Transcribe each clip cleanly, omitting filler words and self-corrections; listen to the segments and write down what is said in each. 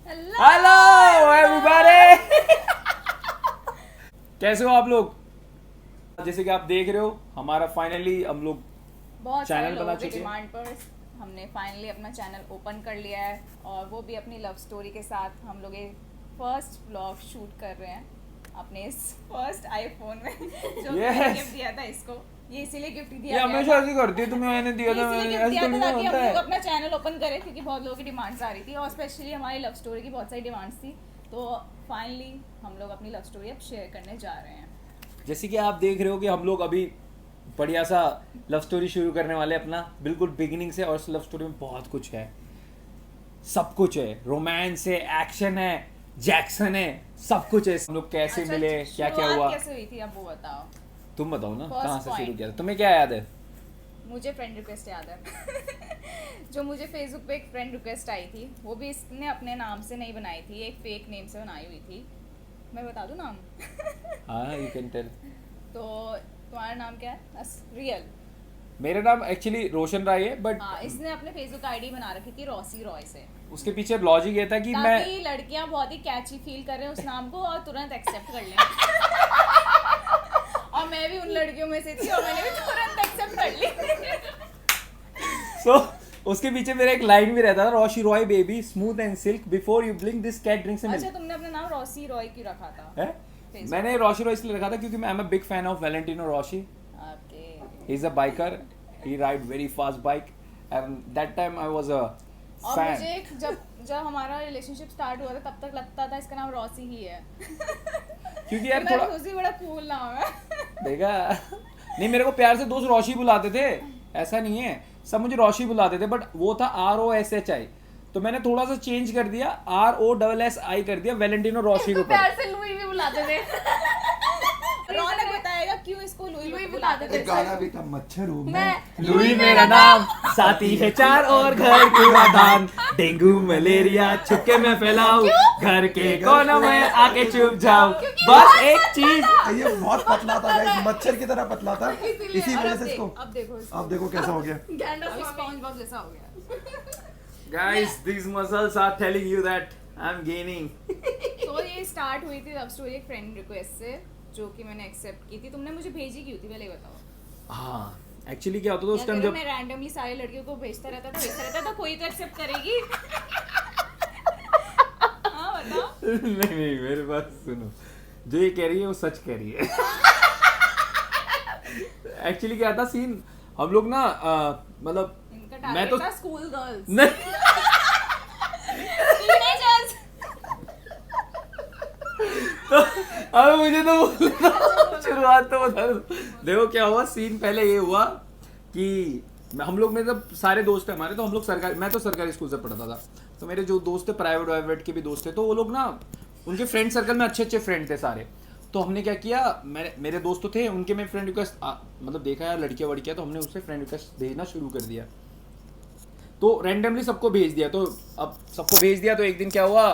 Hello everybody कैसे हो आप लोग? जैसे कि आप देख रहे हो हमारा फाइनली हम लोग बहुत चैनल सारे बना लोगों की चुके हैं। डिमांड पर हमने फाइनली अपना चैनल ओपन कर लिया है और वो भी अपनी लव स्टोरी के साथ। हम लोग एक फर्स्ट व्लॉग शूट कर रहे हैं अपने इस फर्स्ट आईफोन में जो मैंने गिफ्ट दिया था इसको। ये इसीलिए गिफ्ट ये दिया गया हमेशा था। ऐसे करती है, तुम्हें मैंने दिया था, इसीलिए मैंने गिफ्ट ऐसे दिया तो था नहीं ताकि हम होता लोग है। अपना चैनल ओपन करें क्योंकि बहुत लोगों की डिमांड्स आ रही थी और स्पेशली हमारी लव स्टोरी की बहुत सारी डिमांड्स थी। तो फाइनली हम लोग अपनी लव स्टोरी अब शेयर करने जा रहे हैं। जैसे कि आप देख रहे हो कि हम लोग अभी बढ़िया सा लव स्टोरी शुरू करने वाले हैं अपना बिल्कुल बिगिनिंग से। और उस लव स्टोरी में बहुत कुछ है, सब कुछ है, रोमांस है, एक्शन है, जैक्सन है, सब कुछ है। हम लोग कैसे अच्छा, मिले, क्या क्या शुरुआत हुआ, कैसे हुई थी अब वो बताओ। तुम बताओ ना First कहाँ से शुरू point. किया था? तुम्हें क्या याद है? मुझे फ्रेंड रिक्वेस्ट याद है जो मुझे फेसबुक पे एक फ्रेंड रिक्वेस्ट आई थी, वो भी इसने अपने नाम से नहीं बनाई थी, एक फेक नेम से बनाई हुई थी। मैं बता दूं नाम? हाँ, यू कैन टेल। तो तुम्हारा नाम क्या है? रियल। मेरा नाम एक्चुअली रोशन राय है, बट हाँ, इसने अपने फेसबुक आईडी बना रखी थी रॉसी रॉय से, उसके पीछे लॉजिक ये था कि मैं ताकि लड़कियां बहुत ही कैची फील कर रहे हैं उस नाम को और तुरंत एक्सेप्ट कर लें। और मैं भी उन लड़कियों में से थी और मैंने भी तुरंत एक्सेप्ट कर ली। सो उसके पीछे मेरा एक लाइन भी रहता था, रोशी रॉय baby smooth and silk before you blink this cat drinks अच्छा, तुमने अपना नाम रॉसी रॉय क्यों रखा था? है। Facebook. मैंने रोशी रॉय इसलिए रखा था क्योंकि मैं am a big fan of Valentino Rossi. Okay. He is a biker, he ride very fast bike and that time I was a और फैन। मुझे जब हमारा रिलेशनशिप स्टार्ट हुआ था तब तक लगता था इसका नाम रॉसी ही है। क्योंकि यार थोड़ा रॉसी बड़ा कूल नाम है। देखा नहीं, मेरे को प्यार से दोस्त रोशी बुलाते थे, ऐसा नहीं है, सब मुझे रोशी बुलाते थे, बट वो था ROSHI, तो मैंने थोड़ा सा चेंज कर दिया, ROSSI कर दिया, वैलेंटिनो रोशी को प्यार से लुई भी बुलाते थे। रौनक बताएगा क्यों इसको लुई बुलाते थे। एक गाना भी था, मच्छर हूँ मैं। लुई मेरा नाम, साथी है चार और घर कूड़ादान, डेंगू मलेरिया छुपके में फैलाऊं, घर के कोनों में आके चुप जाओ, बस एक चीज। ये बहुत पतला था गाइस, मच्छर की तरह पतला था, इसी और वजह अब से इसको अब देखो अब देखो कैसा हो गया। अभी स्पॉन्जबॉब जैसा हो गया। Guys, these muscles are telling you that I'm gaining. तो ये स्टार्ट हुई थी लव स्टोरी एक फ्रेंड रिक्वेस्ट से, जो कि मैंने एक्सेप्ट की थी। तुमने मुझे भेजी क्यों थी पहले ये बताओ। हाँ, एक्चुअली क्या होता था उस या टाइम तेरे जब मैं रैंडमली सारी लड़कियों को भेजता रहता था कोई तो एक्सेप्ट करेगी। हाँ बताओ। नहीं मेरे पास सुनो, जो ये कह रही है वो सच कह रही है। एक्चुअली क्या था सीन, हम लोग ना मतलब इनका मैं तो टारगेट था स्कूल गर्ल्स, नहीं टीनेजर्स। तो अब मुझे तो बोलना शुरुआत तो बता दो। देखो क्या हुआ सीन, पहले ये हुआ कि हम लोग में जब सारे दोस्त थे हमारे, तो हम लोग सरकारी, मैं तो सरकारी स्कूल से पढ़ता था, तो मेरे जो दोस्त थे प्राइवेट वाइवेट के भी दोस्त थे, तो वो लोग ना उनके फ्रेंड सर्कल में अच्छे अच्छे फ्रेंड थे सारे। तो हमने क्या किया, मेरे दोस्त तो थे, उनके में फ्रेंड रिक्वेस्ट मतलब देखा यार लड़कियाँ वड़कियाँ, तो हमने उससे फ्रेंड रिक्वेस्ट भेजना शुरू कर दिया। तो रैंडमली सबको भेज दिया, तो अब सबको भेज दिया, तो एक दिन क्या हुआ,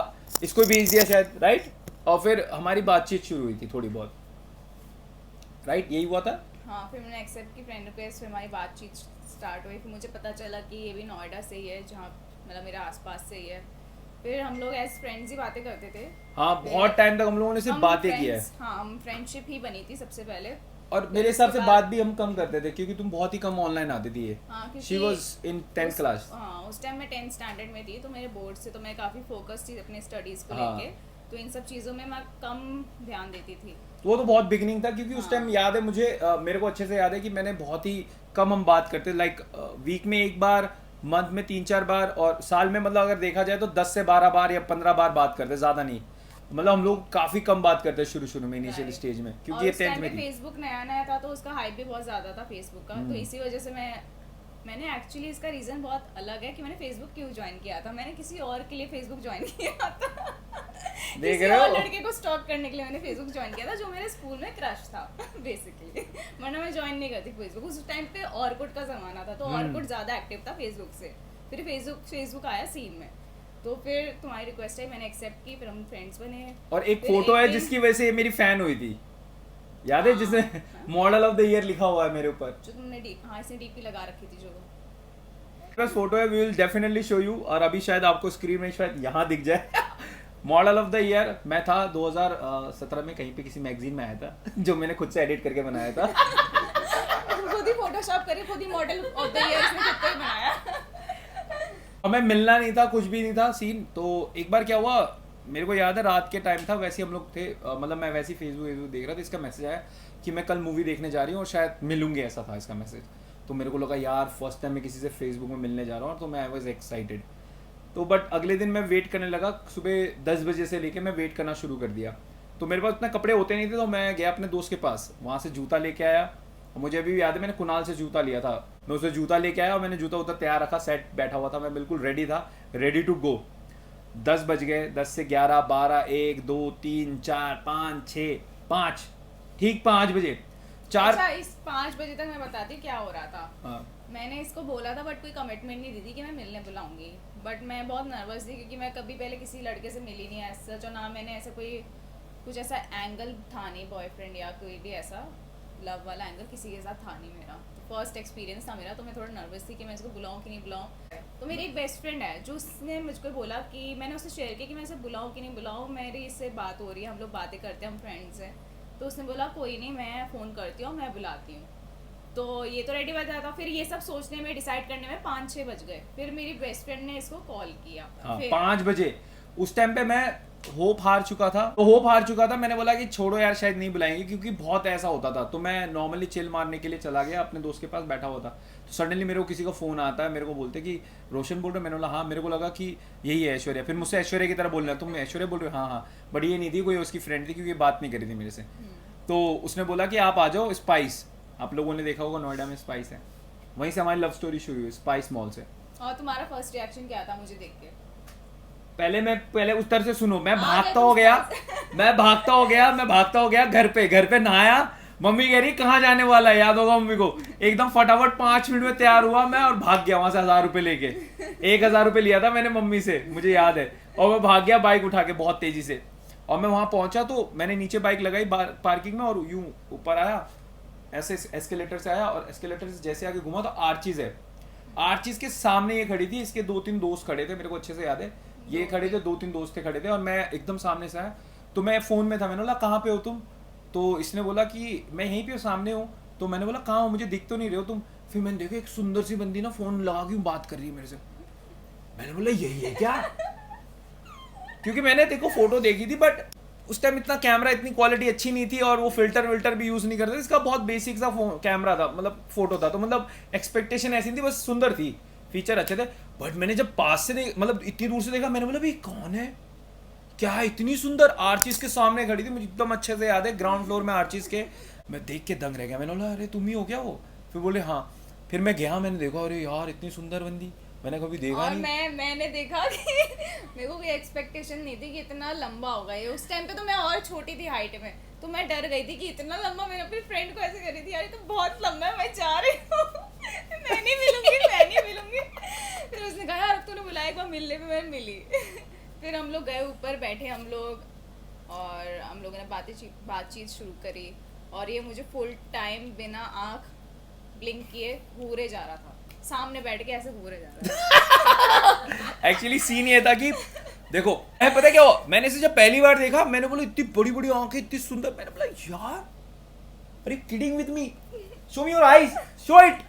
इसको भेज दिया शायद, राइट, और फिर हमारी बातचीत शुरू हुई थी थोड़ी बहुत, राइट, यही हुआ था। हाँ, फिर मैंने एक्सेप्ट की फ्रेंड रिक्वेस्ट, फिर हमारी बातचीत स्टार्ट हुई। फिर मुझे पता चला कि ये भी नोएडा से ही है, जहाँ मतलब मेरा आसपास से ही है। फिर हम लोग एज फ्रेंड्स ही बातें करते थे। हाँ, बहुत टाइम तक हम लोगों ने सिर्फ हम बातें की है, friends- हाँ, हम फ्रेंडशिप ही बनी थी सबसे पहले। और मेरे हिसाब से बात भी हम कम करते थे क्योंकि तुम बहुत ही कम ऑनलाइन आती थी। हाँ, क्योंकि she was in 10th class. हाँ, उस टाइम मैं 10th स्टैंडर्ड में थी, तो मेरे बोर्ड से तो मैं काफ़ी फोकस थी अपने स्टडीज़ को हाँ। लेके, तो इन सब चीज़ों में मैं कम ध्यान देती थी। वो तो बहुत बिगिनिंग था क्योंकि उस टाइम हाँ। याद है मुझे, मेरे को अच्छे से याद है कि मैंने बहुत ही कम हम बात करते, लाइक वीक में एक बार, मंथ में 3-4 बार, और साल में मतलब अगर देखा जाए तो 10 से 12 बार या 15 बार बात करते, ज़्यादा नहीं। मतलब हम लोग काफ़ी कम बात करते शुरू में, इनिशियल स्टेज में, क्योंकि ये 10th में थी। फेसबुक नया नया था, तो उसका हाइप भी बहुत ज़्यादा था फेसबुक का, तो इसी वजह से मैंने एक्चुअली, इसका रीज़न बहुत अलग है कि मैंने फेसबुक क्यों ज्वाइन किया था। मैंने किसी और के लिए फेसबुक ज्वाइन किया था। देख किसी रहे और हो? लड़के को स्टॉक करने के लिए मैंने फेसबुक ज्वाइन किया था, जो मेरे स्कूल में क्रश था बेसिकली। वरना मैं ज्वाइन नहीं करती फेसबुक। उस टाइम पे ऑरकुट का ज़माना था, तो ऑरकुट ज़्यादा एक्टिव था फेसबुक से। फिर फेसबुक आया सीन में, तो फिर तुम्हारी रिक्वेस्ट है, मैंने एक्सेप्ट की, फिर हम फ्रेंड्स बने। और एक फिर फोटो एक है दिन- जिसकी वजह से ये मेरी फैन हुई थी, याद है, जिसमें मॉडल ऑफ द ईयर लिखा हुआ है मेरे ऊपर। जो तुमने हाँ, इसने डीपी लगा रखी थी जो। बस फोटो है, we will definitely show you, और अभी शायद आपको स्क्रीन में शायद यहाँ दिख जाए। मॉडल ऑफ द ईयर मैं था 2017 में, कहीं पे किसी मैगजीन में आया था जो मैंने खुद से एडिट करके बनाया था। खुद ही फोटोशॉप करके खुद ही मॉडल ऑफ द ईयर इसने खुद को ही बनाया। और मैं मिलना नहीं था, कुछ भी नहीं था सीन। तो एक बार क्या हुआ, मेरे को याद है रात के टाइम था, वैसे हम लोग थे, मतलब मैं वैसे ही फेसबुक देख रहा था, इसका मैसेज आया कि मैं कल मूवी देखने जा रही हूँ और शायद मिलूंगी, ऐसा था इसका मैसेज। तो मेरे को लगा यार फर्स्ट टाइम मैं किसी से फेसबुक में मिलने जा रहा हूँ, तो मैं आई वॉज एक्साइटेड। तो बट अगले दिन मैं वेट करने लगा, सुबह 10 बजे से लेके मैं वेट करना शुरू कर दिया। तो मेरे पास इतना कपड़े होते नहीं थे, तो मैं गया अपने दोस्त के पास, वहाँ से जूता लेके आया। और मुझे अभी भी याद है मैंने कुणाल से जूता लिया था, मैं उसे जूता लेके आया और मैंने जूता उधर तैयार रखा, सेट बैठा हुआ था, मैं बिल्कुल रेडी था, रेडी टू गो। 10 बज गए, 10 से 11, 12, 1, 2, 3, 4, 5, 6, 5, ठीक 5 बजे 4। अच्छा, इस 5 बजे तक मैं बताती हूँ क्या हो रहा था। हाँ, मैंने इसको बोला था बट कोई कमिटमेंट नहीं दी थी कि मैं मिलने बुलाऊंगी, बट मैं बहुत नर्वस थी क्योंकि मैं कभी पहले किसी लड़के से मिली नहीं ऐसा, और ना मैंने ऐसा कोई कुछ ऐसा एंगल था नहीं, बॉयफ्रेंड या कोई भी ऐसा लव वाला एंगल किसी के साथ था नहीं मेरा। फर्स्ट एक्सपीरियंस था मेरा, तो मैं थोड़ा नर्वस थी कि मैं इसको बुलाऊं कि नहीं बुलाऊं। तो मेरी एक बेस्ट फ्रेंड है जो उसने मुझको बोला कि मैंने उससे शेयर किया कि मैं इसे बुलाऊं कि नहीं बुलाऊं, मेरी इससे बात हो रही है, हम लोग बातें करते हैं, हम फ्रेंड्स हैं। तो उसने बोला कोई नहीं, मैं फ़ोन करती हूँ, मैं बुलाती हूँ। तो ये तो रेडी बैठा था, फिर ये सब सोचने में, डिसाइड करने में 5-6 बज गए। फिर मेरी बेस्ट फ्रेंड ने इसको कॉल किया। हाँ, फिर 5 बजे। उस टाइम पे मैं होप हार चुका था, तो होप हार चुका था, मैंने बोला कि छोड़ो यार शायद नहीं बुलाएंगे, क्योंकि बहुत ऐसा होता था। तो मैं नॉर्मली चिल मारने के लिए चला गया, अपने दोस्त के पास बैठा हुआ था। तो सडनली मेरे को किसी का फोन आता है, मेरे को बोलते कि रोशन बोल रहे हो, मैंने बोला हाँ। मेरे को लगा कि यही है ऐश्वर्या, फिर मुझसे ऐश्वर्या की तरह बोलना, तुम ऐश्वर्या बोल रहे हो, हाँ हाँ। बट ये नहीं थी, कोई उसकी फ्रेंड थी, क्योंकि बात नहीं करी थी मेरे से। तो उसने बोला कि आप आ जाओ स्पाइस, आप लोगों ने देखा होगा नोएडा में स्पाइस है, वहीं से हमारी लव स्टोरी शुरू हुई, स्पाइस मॉल से। और तुम्हारा फर्स्ट रिएक्शन क्या था मुझे देख के? पहले उस तरह से सुनो, मैं हाँ, भागता हो गया घर पे नहाया। मम्मी कह रही कहाँ जाने वाला है, याद होगा मम्मी को। एकदम फटाफट 5 मिनट में तैयार हुआ मैं और भाग गया वहां से 1000 रुपए लेके। 1000 रुपए लिया था मैंने मम्मी से, मुझे याद है। और मैं भाग गया बाइक उठा के बहुत तेजी से। और मैं वहां पहुंचा तो मैंने नीचे बाइक लगाई पार्किंग में और यूं ऊपर आया, ऐसे एस्केलेटर से आया, और एस्केलेटर से जैसे आगे घुमा तो आर्चिज है। आर्चिज के सामने ये खड़ी थी, इसके 2-3 दोस्त खड़े थे, मेरे को अच्छे से याद है। ये खड़े थे, 2-3 दोस्त थे खड़े थे, और मैं एकदम सामने से आया। तो मैं फोन में था, मैंने बोला कहाँ पे हो तुम? तो इसने बोला कि मैं यहीं पे सामने हूँ। तो मैंने बोला कहाँ हो, मुझे दिख तो नहीं रहे हो तुम। फिर मैंने देखा एक सुंदर सी बंदी ना फोन लगा के बात कर रही है मेरे से। मैंने बोला यही है क्या? क्योंकि मैंने देखो फोटो देखी थी, बट उस टाइम इतना कैमरा, इतनी क्वालिटी अच्छी नहीं थी, और वो फिल्टर भी यूज नहीं करते, इसका बहुत बेसिक सा कैमरा था, मतलब फोटो था। तो मतलब एक्सपेक्टेशन ऐसी थी, बस सुंदर थी, फीचर अच्छे थे। बट मैंने जब पास से मतलब इतनी दूर से देखा, मैंने बोला भाई कौन है, क्या है, इतनी सुंदर। आर्चिस के सामने खड़ी थी, मुझे एकदम अच्छे से याद है, ग्राउंड फ्लोर में आर्चिस के। मैं देख के दंग रह गया, मैंने बोला अरे तुम ही हो क्या वो? फिर बोले हाँ। फिर मैं गया, मैंने देखा अरे यार इतनी सुंदर बंदी मैंने कभी देखा और नहीं। मैंने देखा कि मेरे को कोई एक्सपेक्टेशन नहीं थी कि इतना लंबा होगा ये। उस टाइम पे तो मैं और छोटी थी हाइट में, तो मैं डर गई थी कि इतना लंबा। मैंने अपनी फ्रेंड को ऐसे करी थी, यार ये तो बहुत लंबा है, मैं जा रही हूँ मैं नहीं मिलूंगी। फिर उसने कहा यार अब तूने बुलाया, एक बार मिलने पे मैं मिली। फिर हम लोग गए ऊपर, बैठे हम लोग, और हम लोगों ने बातचीत शुरू करी। और ये मुझे फुल टाइम बिना आँख ब्लिंक किए घूरे जा रहा था, सामने बैठ के ऐसे घूरे जा रहा था। एक्चुअली सीन ये था कि देखो पता क्या हुआ, मैंने इसे जब पहली बार देखा, मैंने बोला इतनी बड़ी बड़ी आंखें, इतनी सुंदर। मैंने बोला यार अरे kidding with me, show me your eyes, show it.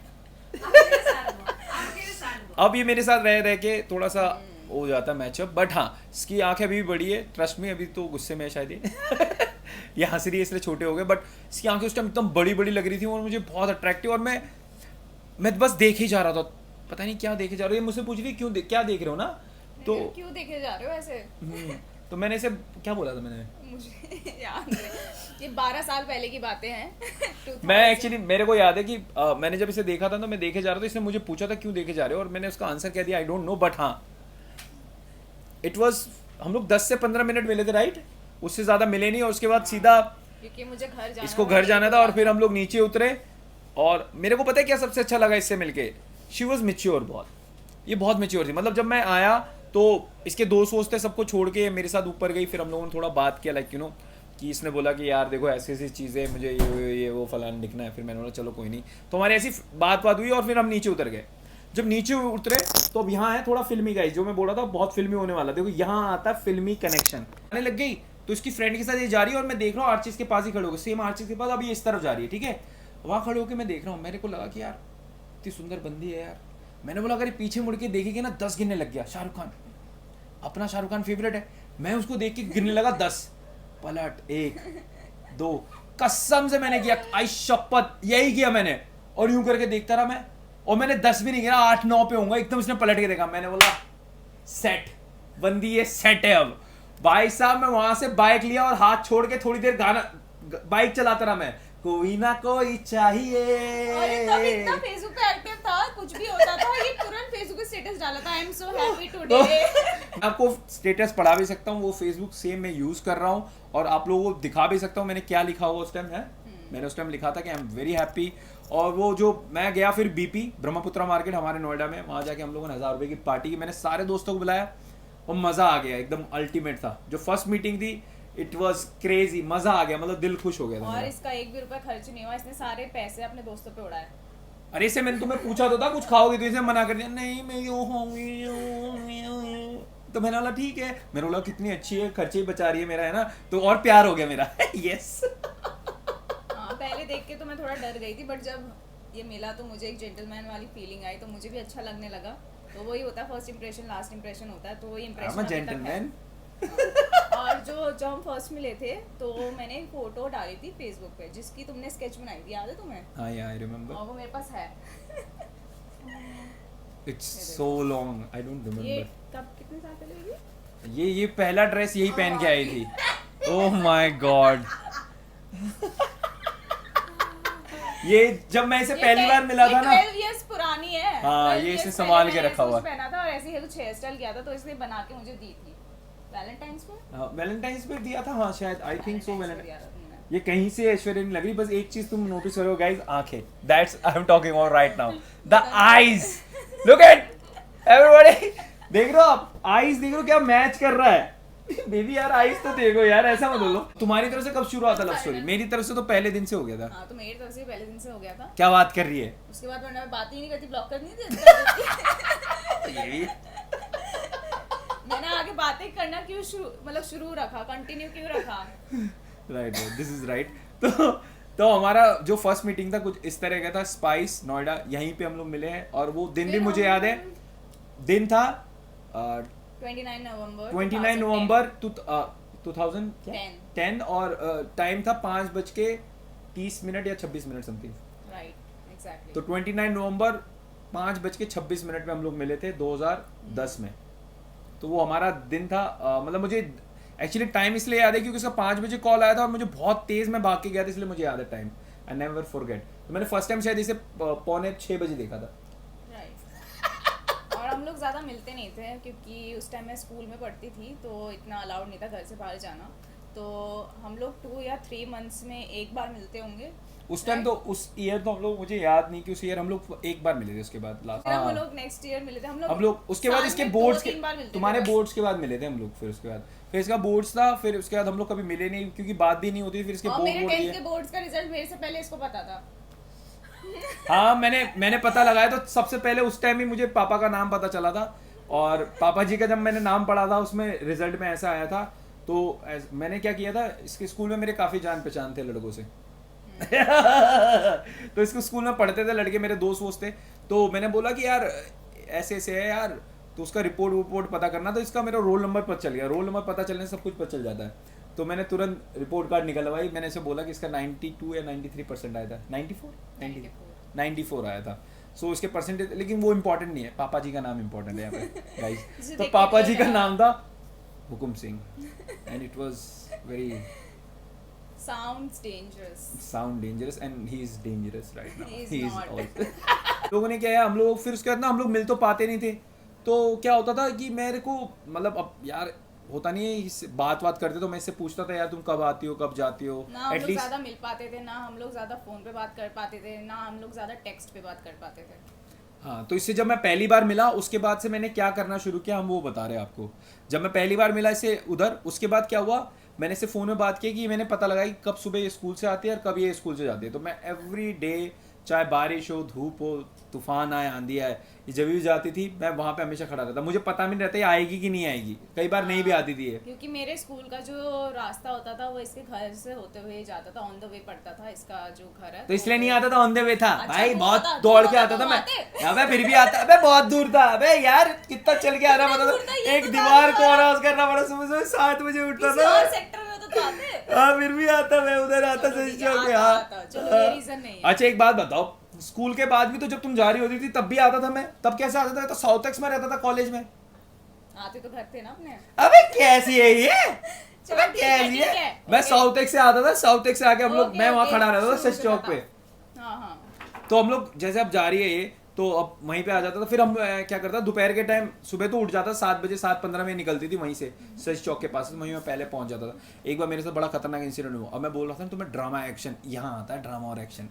अब ये मेरे साथ रह के थोड़ा सा हो जाता मैचअप, बट हाँ इसकी आंखें अभी भी बड़ी है, ट्रस्ट में। अभी तो गुस्से में है शायद ये हंस रही है इसलिए छोटे हो गए, बट इसकी आंखें उस टाइम एकदम बड़ी बड़ी लग रही थी और मुझे बहुत अट्रैक्टिव। और मैं बस देख ही जा रहा था, पता नहीं क्या देखे जा रहे हो। ये मुझसे पूछ रही क्या देख रहे हो ना, तो क्यों देखे जा रहे हो ऐसे? तो मैंने इसे क्या बोला था मैंने, मुझे याद नहीं, ये 12 साल पहले की बातें हैं। मैं एक्चुअली मेरे को याद है कि मैंने जब इसे देखा था तो मैं देखे जा रहा था, इसने मुझे पूछा था क्यों देखे जा रहे हो, और मैंने उसका आंसर कह दिया आई डोंट नो। बट हाँ इट वाज, हम लोग 10 से 15 मिनट मिले थे राइट, उससे ज्यादा मिले नहीं। और उसके बाद सीधा क्योंकि मुझे घर जाना, इसको घर जाना था, और फिर हम लोग नीचे उतरे। और मेरे को पता है क्या सबसे अच्छा लगा इससे मिलके, शी वॉज मेच्योर बहुत, ये बहुत मेच्योर थी। मतलब जब मैं आया तो इसके दोस्त वोस्त थे, सबको छोड़ के मेरे साथ ऊपर गई। फिर हम लोगों ने थोड़ा बात किया, लाइक यू नो, कि इसने बोला कि यार देखो ऐसी ऐसी चीज़ें, मुझे ये वो फलाना दिखना है। फिर मैंने बोला चलो कोई नहीं, तो हमारी ऐसी बात हुई और फिर हम नीचे उतर गए। जब नीचे उतरे तो अब यहाँ है थोड़ा फिल्मी गाइस, जो मैं बोल रहा था बहुत फिल्मी होने वाला। देखो यहाँ आता है फिल्मी कनेक्शन। आने लग गई तो इसकी फ्रेंड के साथ ये जा रही है और मैं देख रहा हूँ आर्चिस के पास ही खड़े हो गए, सेम आर्चिस के पास। अब ये इस तरफ जा रही है, ठीक है। वहाँ खड़े होकर मैं देख रहा हूँ, मेरे को लगा कि यार इतनी सुंदर बंदी है यार। मैंने बोला अगर ये पीछे मुड़ के देखेगी ना 10 गिनने लग गया। शाहरुख खान, अपना शाहरुख खान फेवरेट है। मैं उसको देख के गिनने लगा 10, पलट 1 2, कसम से मैंने किया, आई शपथ यही किया मैंने। और यूं करके देखता रहा मैं, और मैंने 10 भी नहीं गिना, 8 9 पे होऊंगा। एकदम उसने पलट के देखा, मैंने बोला सेट, बंदी ये सेट है। अब भाई साहब मैं वहां से बाइक लिया और हाथ छोड़ के थोड़ी देर गाना बाइक चलाता रहा मैं, कोई ना कोई चाहिए। और ये तब इतना फेसबुक पे एक्टिव था, कुछ भी होता था ये तुरंत फेसबुक पे स्टेटस डाला था, I am so happy today. मैं आपको स्टेटस पढ़ा भी सकता हूँ, वो फेसबुक सेम मैं यूज कर रहा हूँ और आप लोगों को दिखा भी सकता हूँ मैंने क्या लिखा हुआ उस टाइम है। मैंने उस टाइम लिखा था कि आई एम वेरी हैप्पी। और वो जो मैं गया फिर बीपी ब्रह्मपुत्रा मार्केट हमारे नोएडा में, वहाँ जाके हम लोगों ने 1000 रुपये की पार्टी की। मैंने सारे दोस्तों को बुलाया और मज़ा आ गया, एकदम अल्टीमेट था। जो फर्स्ट मीटिंग थी इट वाज क्रेजी, मज़ा आ गया, मतलब दिल खुश हो गया था और मेरा। इसका 1 भी रुपया खर्च नहीं हुआ, इसने सारे पैसे अपने दोस्तों पे उड़ाए। अरे इसे मैंने तुम्हें पूछा तो था कुछ खाओगे, तो इसे मना कर दिया, नहीं मैं यूँ होंगी। तो मैंने बोला ठीक है, मैंने बोला कितनी अच्छी है, खर्चे ही बचा रही है मेरा, है ना। तो और प्यार हो गया मेरा। यस। हाँ पहले देख के तो मैं थोड़ा डर गई थी, बट जब ये मिला तो मुझे एक जेंटलमैन वाली फीलिंग आई, तो मुझे भी अच्छा लगने लगा। तो वही होता है, फर्स्ट इंप्रेशन लास्ट इंप्रेशन होता है, तो वही इंप्रेशन जेंटलमैन। और जो हम फर्स्ट मिले थे तो मैंने एक फोटो डाली थी फेसबुक पे जिसकी तुमने स्केच बनाई थी, याद है तुम्हें? हाँ या आई रिमेंबर। और वो मेरे पास है। It's so long, I don't ये रिमेंबर। कब कितने साल पहले हुई? ये पहला ड्रेस यही पहन के आई थी। Oh my God. ये जब मैं इसे पहली बार मिला था ना, 12 इयर्स पुरानी है। हाँ, 12 ये इसे years संभाल पहले के मैंने रखा हुआ। कुछ पहना था और ऐसे ही कुछ हेयर स्टाइल किया था, तो इसने बना के मुझे दी थी वैलेंटाइंस में। वैलेंटाइंस पे दिया था, हाँ शायद, आई थिंक सो। Valentine's को दिया था तुमने। ये कहीं से ऐश्वर्या नहीं लग रही, बस एक चीज तुम नोटिस करो गाइस, आंखें। That's I am talking about right now, the eyes. Look at everybody, देख रहे हो आप आईज, देख रहे हो क्या मैच कर रहा है। बेबी यार आईज तो देखो यार, ऐसा मत बोलो। तुम्हारी तरफ से कब शुरू हुआ था लव स्टोरी? मेरी तरफ से तो पहले दिन से हो गया था। हाँ तो मेरी तरफ से पहले दिन से हो गया था। क्या बात कर रही है। उसके बाद वरना मैं बात ही नहीं करती, ब्लॉक कर नहीं देती। ये भी मैंने आगे बातें करना क्यों शुरू रखा, कंटिन्यू क्यों रखा? Right, this is right. तो हमारा जो फर्स्ट मीटिंग था कुछ इस तरह का था, स्पाइस नोएडा, यहीं पे हम लोग मिले हैं। और वो दिन भी फिर मुझे हम- याद है, दिन था 29 नवंबर 29 नवंबर 2010 और टाइम था 5:30 या 26 समथिंग। Right exactly. तो 29 नवंबर 5:26 में हम लोग मिले थे 2010 में। तो वो हमारा दिन था। मतलब मुझे एक्चुअली टाइम इसलिए याद है क्योंकि उसका 5 बजे कॉल आया था और मुझे बहुत तेज मैं भाग के गया था, इसलिए मुझे याद है टाइम। I never forget. तो मैंने फर्स्ट टाइम शायद इसे 5:45 देखा था। राइट। और हम लोग ज़्यादा मिलते नहीं थे क्योंकि उस टाइम मैं स्कूल में पढ़ती थी, तो इतना अलाउड नहीं था घर से बाहर जाना। तो हम लोग 2 या 3 मंथ्स में एक बार मिलते होंगे। उस टाइम तो उस ईयर तो हम लोग, मुझे याद नहीं कि उस ईयर हम लोग एक बार मिले थे, उसके बाद लास्ट फिर हम लोग नेक्स्ट ईयर मिले थे। हम लोग उसके बाद साल इसके में बोर्ड्स 2-3 बार मिलते थे तुम्हारे बस। बोर्ड्स के बाद मिले थे हम लोग। फिर इसका बोर्ड्स था, फिर उसके बाद हम लोग कभी मिले नहीं क्योंकि बात भी नहीं होती। फिर इसके और मेरे बोर्ड 10th के बोर्ड्स का रिजल्ट मेरे से पहले इसको पता था। हाँ, मैंने पता लगाया तो सबसे पहले उस टाइम ही मुझे पापा का नाम पता चला था। और पापा जी का जब मैंने नाम पढ़ा था उसमें रिजल्ट में ऐसा आया था। तो मैंने क्या किया था, इसके स्कूल में मेरे काफ़ी जान पहचान थे लड़कों से। तो इसको स्कूल में पढ़ते थे लड़के, मेरे दोस्त वोस्त थे। तो मैंने बोला कि यार ऐसे ऐसे है यार, तो उसका रिपोर्ट पता करना। तो इसका मेरा रोल नंबर पता चल गया। रोल नंबर पता चलने से सब कुछ पता चल जाता है। तो मैंने तुरंत रिपोर्ट कार्ड निकलवाई। मैंने इसे बोला कि इसका 92 या 93% आया था। 94 आया था। सो इसके परसेंटेज, लेकिन वो इम्पोर्टेंट नहीं है। पापा जी का नाम इम्पोर्टेंट है यहाँ पे गाइस। तो पापा जी का नाम था Hukum Singh, and it was very Sounds dangerous. sound dangerous and he is dangerous right now. He is He is not. also लोगों ने क्या है, हम लोग फिर उसके बाद ना हम लोग मिल तो पाते नहीं थे। तो क्या होता था कि मेरे को मतलब अब यार होता नहीं है, बात करते तो मैं इससे पूछता था यार तुम कब आती हो कब जाती हो। ना हम लोग एटलीस्ट ज़्यादा मिल पाते थे, ना हम लोग ज़्यादा फ़ोन पे बात कर पाते थे, ना हम लोग ज़्यादा टेक्स्ट पे बात कर पाते थे। हाँ, तो इससे जब मैं पहली बार मिला उसके बाद से मैंने क्या करना शुरू किया, हम वो बता रहे हैं आपको। जब मैं पहली बार मिला इसे उधर, उसके बाद क्या हुआ, मैंने इससे फ़ोन में बात की कि मैंने पता लगा कि कब सुबह ये स्कूल से आती है और कब ये स्कूल से जाती है। तो मैं एवरी डे चाहे बारिश हो, धूप हो, तूफान आए, आंधी आए, ये जब भी जाती थी मैं वहाँ पे हमेशा खड़ा रहता। मुझे पता भी नहीं रहता ये आएगी कि नहीं आएगी, कई बार नहीं भी आती थी ये। क्योंकि मेरे स्कूल का जो रास्ता होता था वो इसके घर से होते हुए जाता था, ऑन द वे पड़ता था इसका जो घर है। तो इसलिए नहीं आता था, ऑन द वे था। अच्छा, भाई वो बहुत आता- दौड़ वो के आता आता था तो मैं। आते। अबे फिर भी आता, अबे बहुत दूर था, अबे यार कितना चल के आना पड़ता दूर था, था, ये एक तो दीवार था। को क्रॉस करना पड़ा, सुबह सुबह 7 बजे उठता किसी और था। सेक्टर में तो आते। हाँ फिर भी आता, मैं उधर आता चलो सही ठीक है, चौक पे। आता- हाँ आता, चलो ये रीजन नहीं है। अच्छा एक बात बताओ, स्कूल के बाद भी तो जब तुम जा रही होती थी तब भी आता था मैं, तब कैसे आता था? तो साउथ एक्स में रहता था कॉलेज में। आते तो घर थे ना अपने। अबे कैसी है ये? चलो अबे ठीक है, कैसी ठीक है? है, मैं ओके। साउथ एक्स से आता था, साउथ एक्स से आके हम लोग, ओके, मैं वहाँ ओके, खड़ा रहता था शुरू सच से चौक पे। बताओ। हाँ हाँ। तो हम लोग जैसे अब जा रही है ये, तो अब वहीं पे आ जाता था। फिर हम क्या करता, दोपहर के टाइम सुबह तो उठ जाता, 7 बजे 7:15 में निकलती थी वहीं से सच चौक के पास, वहीं मैं पहले पहुंच जाता था। एक बार मेरे साथ बड़ा खतरनाक इंसिडेंट हुआ। अब मैं बोल रहा था तुम्हें ड्रामा एक्शन, यहाँ आता है ड्रामा और एक्शन।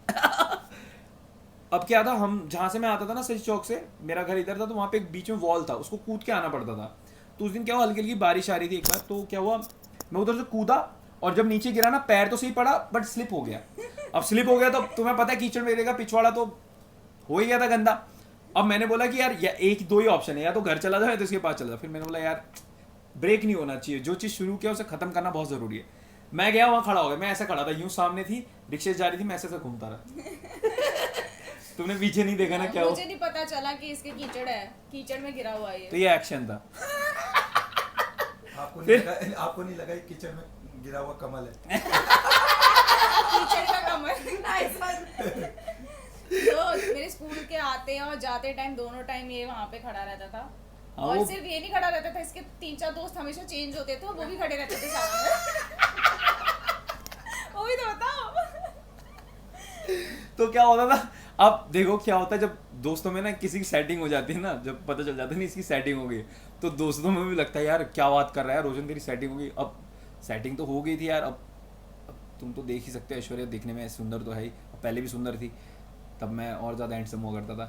अब क्या था, हम जहाँ से मैं आता था ना सच चौक से, मेरा घर इधर था, तो वहाँ पे एक बीच में वॉल था, उसको कूद के आना पड़ता था। तो उस दिन क्या हुआ, हल्की हल्की बारिश आ रही थी एक बार, तो क्या हुआ, मैं उधर से कूदा और जब नीचे गिरा ना, पैर तो सही पड़ा बट स्लिप हो गया। अब स्लिप हो गया तो तुम्हें पता है कीचड़ में गिरेगा, पिछवाड़ा तो हो ही गया था गंदा। अब मैंने बोला कि यार एक दो ही ऑप्शन है, या तो घर चला जाओ या तो इसके पास चला जाओ। फिर मैंने बोला यार ब्रेक नहीं होना चाहिए, जो चीज़ शुरू किया उसे खत्म करना बहुत जरूरी है। मैं गया वहाँ खड़ा हो गया, मैं ऐसा खड़ा था, यूं सामने थी, रिक्शे जा रही थी, मैं ऐसे ऐसे घूमता रहा। तुमने पीछे नहीं देखा ना क्या हो? मुझे नहीं पता चला कि इसके कीचड़ है, कीचड़ में गिरा हुआ है तो ये। ये एक्शन था। आपको नहीं लगा किचन में गिरा हुआ कमल है? कीचड़ का कमर। तो मेरे स्कूल के आते और जाते टाइम दोनों टाइम ये वहाँ पे खड़ा रहता था। हाँ, और वो- सिर्फ ये नहीं खड़ा रहता था, इसके 3-4 दोस्त हमेशा चेंज होते थे, वो भी खड़े रहते थे साथ में। वो भी तो बताओ। तो क्या होता था, अब देखो क्या होता है जब दोस्तों में ना किसी की सेटिंग हो जाती है ना, जब पता चल जाता है ना इसकी सेटिंग हो गई, तो दोस्तों में भी लगता है यार क्या बात कर रहा है रोशन, तेरी सेटिंग हो गई। अब सेटिंग तो हो गई थी यार, अब तुम तो देख ही सकते हो, ऐश्वर्या देखने में सुंदर तो है ही, पहले भी सुंदर थी, तब मैं और ज़्यादा हैंडसम हुआ करता था।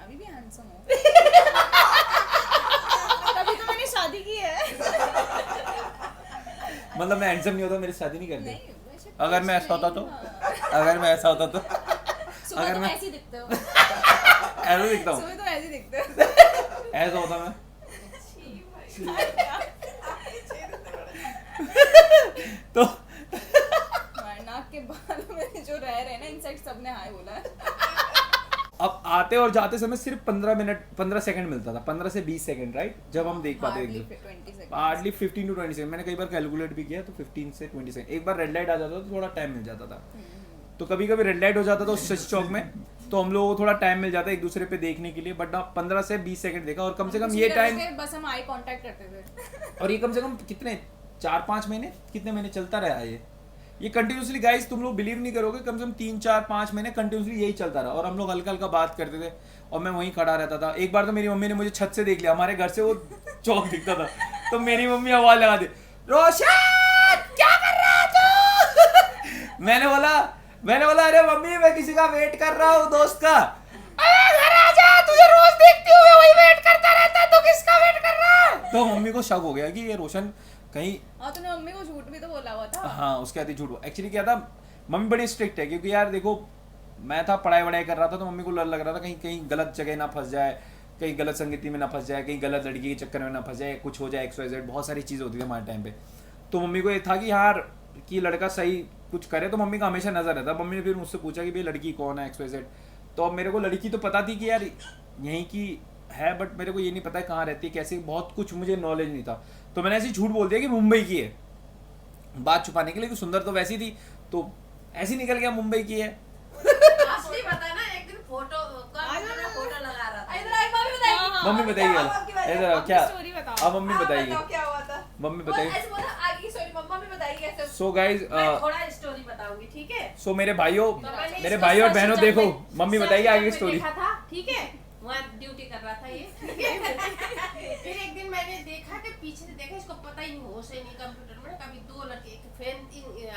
अभी भी हैंडसम हो। तभी तो मैंने शादी की है। मतलब मैं हैंडसम नहीं होता मेरी शादी नहीं करती? नहीं, वैसे अगर मैं ऐसा होता तो, हाँ। अगर मैं ऐसा होता तो, सुबह अगर तो मैं ऐसे ही दिखते हो। ऐसा दिखता हूँ, सुबह तो ऐसे ही दिखते हो। ऐसा होता मैं। तो नाक के बालों में जो रह रहे हैं ना इंसेक्ट, सबने हाय बोला है। अब आते और जाते समय सिर्फ 15 सेकंड मिलता था, 15 से 20 सेकंड, राइट, जब हम देख पाते Hardly एक 20 seconds। Hardly 15 to 20 second. मैंने कई बार कैलकुलेट भी किया तो 15 से 20 सेकंड। एक बार रेड लाइट आ जाता था तो थोड़ा टाइम मिल जाता था, तो कभी कभी रेड लाइट हो जाता था उस सच चौक में, तो हम लोगों को थोड़ा टाइम मिल जाता है एक दूसरे पे देखने के लिए। बट 15 से 20 सेकंड देखा, और कम से कम ये टाइम, बस हम आई कांटेक्ट करते थे। और ये कम से कम कितने 4-5 महीने, कितने महीने चलता रहा ये कंटिन्यूसली। गाइस तुम लोग बिलीव नहीं करोगे, कम से कम 3-4-5 महीने कंटिन्यूसली यही चलता रहा, और हम लोग हल्का हल्का बात करते थे और मैं वहीं खड़ा रहता था। एक बार तो मेरी मम्मी ने मुझे छत से देख लिया, हमारे घर से वो चौक दिखता था, तो मेरी मम्मी आवाज लगा दी, रोशन क्या कर रहा है तू? मैंने बोला अरे मम्मी मैं किसी का वेट कर रहा हूँ, दोस्त का। अरे घर आ जा, तुझे रोज देखते हुए वही वेट करता रहता है, तो किसका वेट कर रहा है? तो मम्मी को शक हो गया कि ये रोशन कहीं, हाँ तूने मम्मी को झूठ भी तो बोला हुआ था। हाँ उसके आती झूठ। एक्चुअली क्या था, मम्मी बड़ी स्ट्रिक्ट है, क्योंकि यार देखो मैं था पढ़ाई वढ़ाई कर रहा था, तो मम्मी को डर लग रहा था कहीं कहीं गलत जगह ना फंस जाए, कहीं गलत संगति में ना फंस जाए, कहीं गलत लड़की के चक्कर में ना फंस जाए, कुछ हो जाए XYZ, बहुत सारी चीज़ें होती थी हमारे टाइम पे। तो मम्मी को ये था कि यार कि लड़का सही कुछ करे, तो मम्मी का हमेशा नजर रहता। मम्मी ने फिर मुझसे पूछा कि भाई लड़की कौन है XYZ, तो अब मेरे को लड़की तो पता थी कि यार यहीं की है, बट मेरे को ये नहीं पता है कहाँ रहती है, कैसे, बहुत कुछ मुझे नॉलेज नहीं था। तो मैंने ऐसे झूठ बोल दिया कि मुंबई की है, बात छुपाने के लिए, कि सुंदर तो वैसी थी, तो ऐसे निकल गया मुंबई की है। असली बता ना, एक दिन फोटो लगा रहा था। इधर आई, मम्मी बताएगी। मम्मी बताइए इधर क्या, स्टोरी बताओ। अब मम्मी बताइए, बताओ क्या हुआ था। मम्मी बोल, बताइए। ऐसे बोला आगे की स्टोरी मम्मी बताइए कैसे। सो गाइज मैं थोड़ा स्टोरी बताऊंगी, ठीक है। सो मेरे भाइयों, तो मैंने मेरे इसको भाई और सर्च बहनों, जब देखो में- मम्मी सर्च बताइए जब आगे की में स्टोरी। देखा था, ठीक है, वहाँ ड्यूटी कर रहा था ये, ठीक है। फिर एक दिन मैंने देखा कि पीछे से देखा, इसको पता ही नहीं, होश ही नहीं कंप्यूटर में। कभी दो लड़के, एक फ्रेंड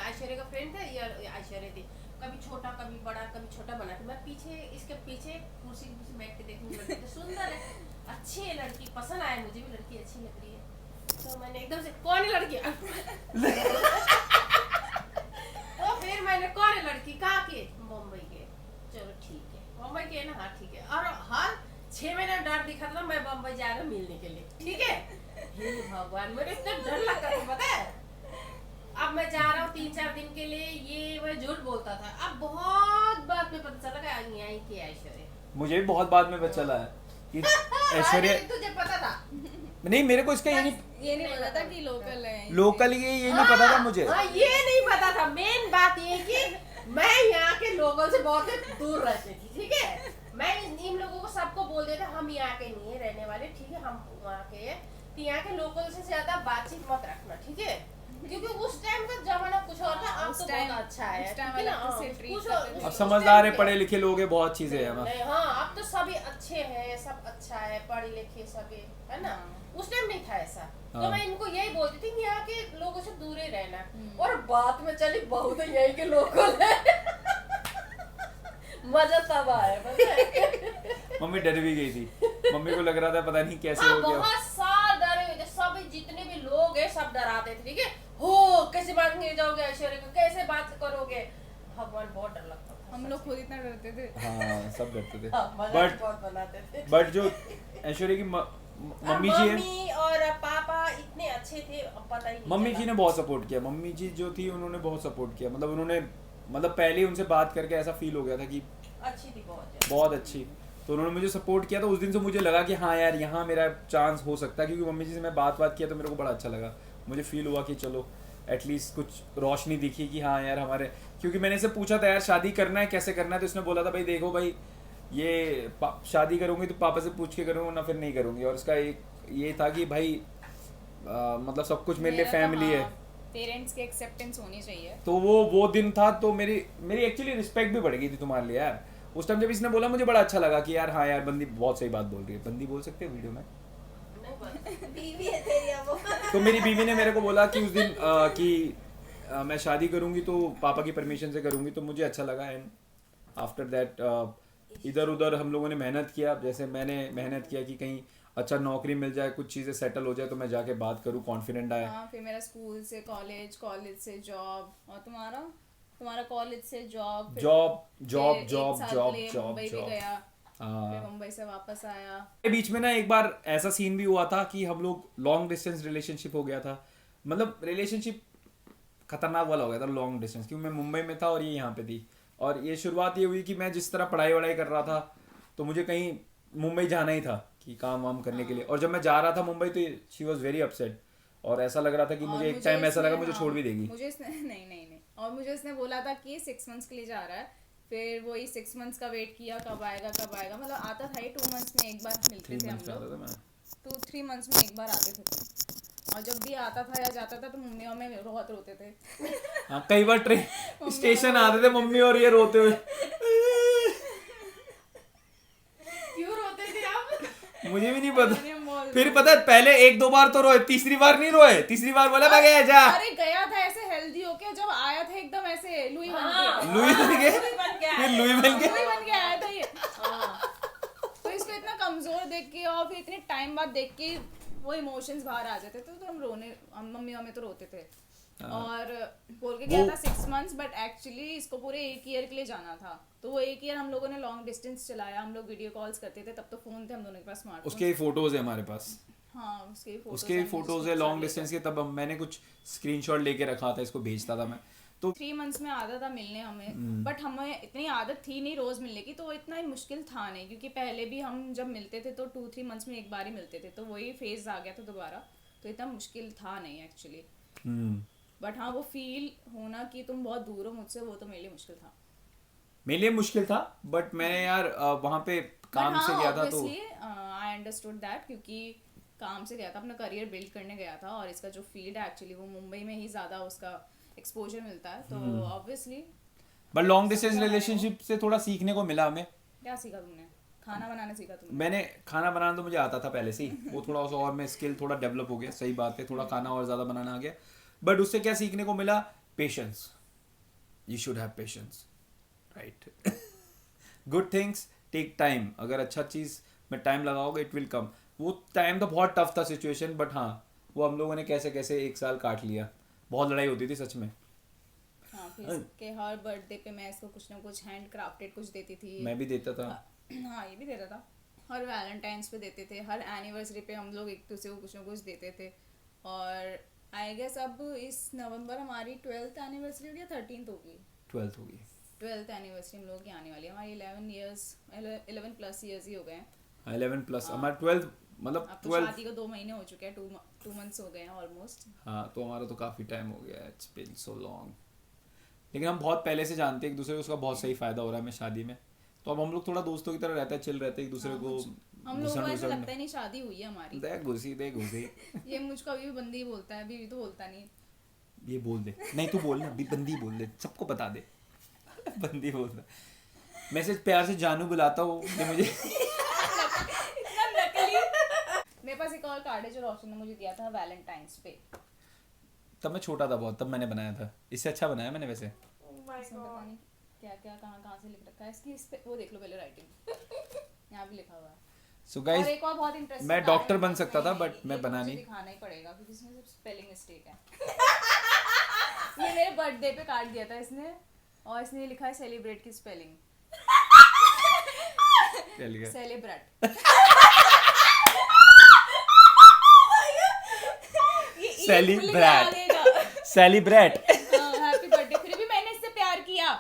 ऐश्वर्या का फ्रेंड था, या ऐश्वर्या थी, कभी छोटा कभी बड़ा कभी छोटा बना था। मैं पीछे इसके पीछे कुर्सी के पीछे बैठ के देखने लगी, तो सुंदर है, अच्छी है लड़की, पसंद आया मुझे भी, लड़की अच्छी लग रही है। तो मैंने एकदम से कौन है लड़की तो फिर मैंने कौन है लड़की, कहाँ के, मुंबई के। मैं किया ना, हाँ ठीक है। और हर 6 महीने डर दिखा था मैं बम्बई जा रहा हूँ मिलने के लिए, ठीक है। हे भगवान, मेरे इतना डर लगता था पता है। अब मैं जा रहा हूँ 3-4 दिन के लिए, ये मैं झूठ बोलता था। अब बहुत बाद में पता चला कि यहीं की ऐश्वर्या। मुझे भी बहुत बाद में पता चला है कि ऐश्वर्या अरे तुझे पता था? नहीं, मेरे को इसका ये नहीं पता था कि लोकल है। लोकल ये नहीं पता था मुझे। हाँ, ये नहीं पता था। मेन बात ये कि मैं यहाँ के लोगों से बहुत दूर रहती थी, ठीक है। मैं इन लोगों को सबको बोल देता हम यहाँ के नहीं है रहने वाले, ठीक है, हम वहाँ के हैं, तो यहाँ के लोकल से ज्यादा बातचीत मत रखना, ठीक है। क्योंकि उस टाइम का जमाना कुछ और था, अब तो बहुत अच्छा है, ठीक है ना। अब समझदार है, पढ़े लिखे लोग हैं, बहुत चीजें हैं। हाँ, अब तो सभी अच्छे हैं, सब अच्छा है, पढ़े लिखे सभी, है ना। उस टाइम नहीं था ऐसा। तो मैं इनको यही बोलती थी कि यहाँ के लोगों से दूर ही रहना। और बात में चली बहुत यही के लोकल है। मजा तब आया पता है। मम्मी डर भी गई थी। मम्मी को लग रहा था पता नहीं कैसे हो गया। बहुत साल डरे हुए थे, सब जितने भी लोग हैं सब डराते थे, ठीक है। हो कैसे बात नहीं जाओगे ऐश्वर्या को, कैसे बात करोगे, भगवान बहुत डर लगता था। हम लोग खुद इतना डरते थे। हाँ, सब डरते थे। मजाक बहुत बनाते थे। बट जो ऐश्वर्या की मम्मी जी है, मम्मी और पापा इतने अच्छे थे, पता ही नहीं मम्मी चला। जी ने बहुत सपोर्ट किया। मम्मी जी जो थी उन्होंने बहुत सपोर्ट किया। मतलब उन्होंने पहले ही उनसे बात करके ऐसा फील हो गया था कि अच्छी थी बहुत बहुत अच्छी। तो उन्होंने मुझे सपोर्ट किया। तो उस दिन से मुझे लगा कि हाँ यार, यहाँ मेरा चांस हो सकता है। क्योंकि मम्मी जी से मैं बात किया तो मेरे को बड़ा अच्छा लगा। मुझे फील हुआ कि चलो एटलीस्ट कुछ रोशनी दिखी कि हाँ यार हमारे। क्योंकि मैंने इससे पूछा था यार शादी करना है कैसे करना है, तो इसने बोला था भाई देखो भाई ये शादी करूँगी तो पापा से पूछ के करूँगा ना फिर नहीं करूँगी। और इसका एक ये था कि भाई मतलब सब कुछ मेरे लिए फैमिली है, पेरेंट्स की एक्सेप्टेंस होनी चाहिए। तो वो दिन था। तो मेरी एक्चुअली रिस्पेक्ट भी बढ़ गई थी तुम्हारे लिए यार। उस टाइम जब इसने बोला मुझे बड़ा अच्छा लगा कि यार हाँ यार बंदी बहुत सही बात बोल रही है। बंदी बोल सकते हैं वीडियो में? बीवी है तेरी अब वो। तो मेरी बीवी ने मेरे को बोला कि उस दिन कि मैं शादी करूंगी तो पापा की परमिशन से करूंगी। तो मुझे अच्छा लगा। एंड आफ्टर दैट इधर उधर हम लोगों ने मेहनत किया। जैसे मैंने मेहनत किया कि कहीं अच्छा नौकरी मिल जाए, कुछ चीज़ें सेटल हो जाए तो मैं जाके बात करूँ, कॉन्फिडेंट आया। हाँ, फिर मेरा स्कूल से कॉलेज, कॉलेज से जॉब, और तुम्हारा कॉलेज से जॉब, जॉब मुंबई भी गया, हाँ। फिर मुंबई से वापस आया। बीच में ना एक बार ऐसा सीन भी हुआ था कि हम लोग लॉन्ग डिस्टेंस रिलेशनशिप हो गया था। मतलब रिलेशनशिप खतरनाक वाला हो गया था लॉन्ग डिस्टेंस, क्योंकि मैं मुंबई में था और ये यहाँ पे थी। और ये शुरुआत ये हुई कि मैं जिस तरह पढ़ाई वढ़ाई कर रहा था तो मुझे कहीं मुंबई जाना ही था कि काम वाम करने के लिए। और जब मैं जा रहा था मुंबई तो शी वॉज वेरी अपसेट। और ऐसा लग रहा था कि मुझे एक टाइम ऐसा लगा मुझे छोड़ भी देगी। मुझे इसने नहीं और मुझे इसने बोला था कि 6 मंथ्स के लिए जा रहा है। फिर वही 6 मंथ्स का वेट किया, कब आएगा। मतलब आता था ही 2 मंथ्स में एक बार मिलते थे हम लोग। 2-3 मंथ्स में एक बार आते थे तुम। और जब भी आता था या जाता था तो मम्मी और मैं बहुत रोते थे। हाँ, कई बार ट्रेन स्टेशन आते थे मम्मी और ये रोते हुए। क्यों रोते थे आप? मुझे भी नहीं पता। फिर पता है पहले 1-2 बार तो रोए, तीसरी बार नहीं रोए। तीसरी बार बोला मैं गया जा। अरे गया था ऐसे हेल्दी होके, जब आया था एकदम ऐसे लुई बन के। लुई बन के फिर लुई बन के लुई बन के आया था ये। तो इसको इतना कमजोर देख के और फिर इतने टाइम बाद देख के वो इमोशंस बाहर आ जाते थे। तो हम मम्मी हमें तो रोते थे। और बोल के गया था 6 मंथ्स, बट एक्चुअली इसको पूरे 1 ईयर के लिए जाना था। तो वो 1 ईयर हम लोगों ने लॉन्ग डिस्टेंस चलाया। हम लोग वीडियो कॉल्स करते थे, तब तो फोन थे हम दोनों के पास, स्मार्टफोन। उसके फोटोज है हमारे पास। हाँ, उसके फोटोज है लॉन्ग डिस्टेंस के। तब मैंने कुछ स्क्रीनशॉट लेके रखा था, इसको भेजता था मैं। तो 3 मंथ्स में आता था मिलने हमें। बट हमें इतनी आदत थी नहीं रोज मिलने की, तो इतना ही मुश्किल था नहीं। क्योंकि पहले भी हम जब मिलते थे तो 2-3 मंथ्स में एक बार ही मिलते थे। तो वही फेज आ गया था दोबारा, तो इतना मुश्किल था नहीं एक्चुअली। बट हाँ, वो फील होना कि तुम बहुत दूर हो मुझसे, वो तो मेरे लिए मुश्किल था। मेरे लिए मुश्किल था, बट मैंने यार वहाँ पे काम से गया था तो आई अंडरस्टूड दैट, क्योंकि काम से गया था, अपना करियर बिल्ड करने गया था। और इसका जो फील्ड है एक्चुअली वो मुंबई में ही ज्यादा उसका एक्सपोजर मिलता है। तो obviously but long distance relationship से थोड़ा सीखने को मिला हमें। क्या सीखा तुमने? खाना बनाना सीखा तुमने? मैंने खाना बनाना तो मुझे आता था पहले से ही, वो थोड़ा सा और मैं स्किल थोड़ा डेवलप हो गया। सही बात है, थोड़ा खाना और ज़्यादा बनाना आ गया। बट उससे क्या सीखने को मिला? Patience. You should have patience, right. Good things take time. अगर अच्छा चीज़ में टाइम लगाओगे इट विल कम। वो टाइम तो बहुत टफ था सिचुएशन, बट हाँ वो हम लोगों ने कैसे कैसे 1 साल काट लिया। बहुत लड़ाई होती थी सच में। हाँ, फिर इसके हर बर्थडे पे मैं इसको कुछ ना कुछ हैंड क्राफ्टेड कुछ देती थी। मैं भी देता था। हाँ ये भी देता था, हर वैलेंटाइंस पे देते थे, हर एनिवर्सरी पे हम लोग एक दूसरे को कुछ ना कुछ देते थे। और आई गेस अब इस नवंबर हमारी 12th एनिवर्सरी होगी या 13th होगी, 12th होगी। 12th एनिवर्सरी हम लोग की आने वाली है। हमारी 11 प्लस ईयर्स ही हो गए हैं। 11 प्लस हमारा 12 मतलब अब तो 12। शादी को 2 महीने हो चुके हैं, 2 मंथ्स हो गए हैं ऑलमोस्ट। हाँ तो हमारा तो काफ़ी टाइम हो गया है, इट्स बीन सो लॉन्ग। लेकिन हम बहुत पहले से जानते हैं एक दूसरे को, उसका बहुत सही फ़ायदा हो रहा है हमें शादी में। तो अब हम लोग थोड़ा दोस्तों की तरह रहते हैं, चिल रहते हैं एक दूसरे को। हम लोगों को ऐसा लगता ही नहीं शादी हुई है हमारी। दे घुसी ये मुझको अभी भी बंदी बोलता है, बीवी तो बोलता नहीं। ये बोल दे, नहीं तू बोल ना, बंदी बोल दे, सबको बता दे बंदी बोल दे। मैं सिर्फ प्यार से जानू बुलाता हूँ ये मुझे। इतना नकली। मेरे पास एक और कार्ड है जो रोशन ने मुझे दिया था वैलेंटाइंस पे। तब मैं छोटा था बहुत, तब मैंने बनाया था। इससे अच्छा बनाया मैंने वैसे। इसमें पता नहीं क्या क्या कहाँ से लिख रखा है इसकी, इस पे वो देख लो पहले राइटिंग, यहाँ भी लिखा हुआ है। सो और गाइस एक और बहुत इंटरेस्टिंग, मैं डॉक्टर बन सकता था बट मैं बना नहीं। दिखाना ही पड़ेगा क्योंकि इसमें सिर्फ स्पेलिंग मिस्टेक है। ये मेरे बर्थडे पे कार्ड दिया था इसने, और इसने लिखा है सेलिब्रेट की spelling celebrate. Celebrate happy birthday. फिर भी मैंने इससे प्यार किया।